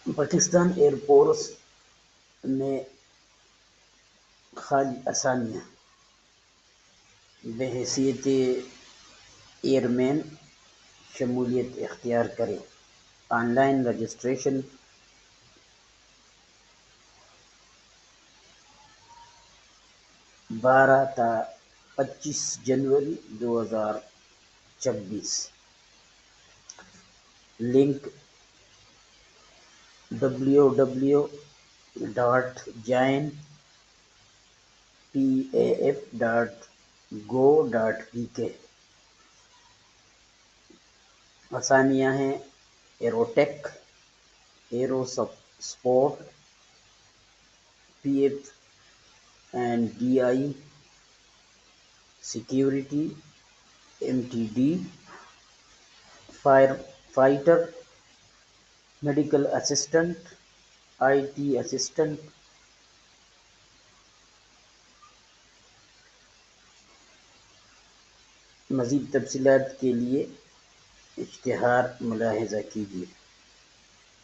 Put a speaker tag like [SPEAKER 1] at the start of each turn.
[SPEAKER 1] Pakistan air force میں خالی اسامیاں بحیثیت ایئر مین شمولیت اختیار کریں۔ آن لائن رجسٹریشن 12 تا 25 جنوری 2026۔ Link www.joinpaf.go.pk۔ اسامیاں ہیں: aero tech, aero support, P F and D I, security, M T D, fire fighter, medical assistant, I T assistant. مزید تفصیلات کے لیے اشتہار ملاحظہ کیجیے۔